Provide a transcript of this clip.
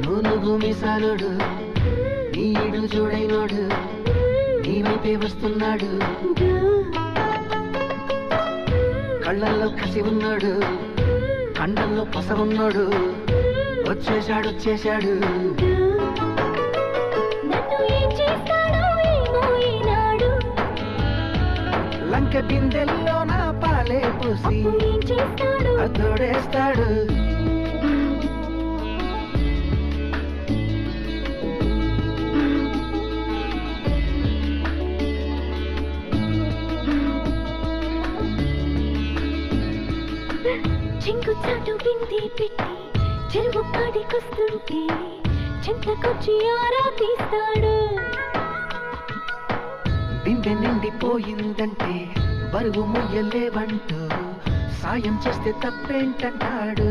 నూనె మీసాలుడు నీడు చూడైనోడు నీ వైపే వస్తున్నాడు కళ్ళల్లో కసి ఉన్నాడు కండల్లో పస ఉన్నాడు వచ్చేశాడు లంక బిందెల్లో నా పాలే పూసి అతోడేస్తాడు చెంగు చాటు బింది పెట్టి చెరువు పాడికొస్తుంటే చెంతకొచ్చి ఆరా తీస్తాడు బిందె నిండిపోయిందంటే బరువు మొయ్యలేవంటూ సాయం చేస్తే తప్పేంటంటాడు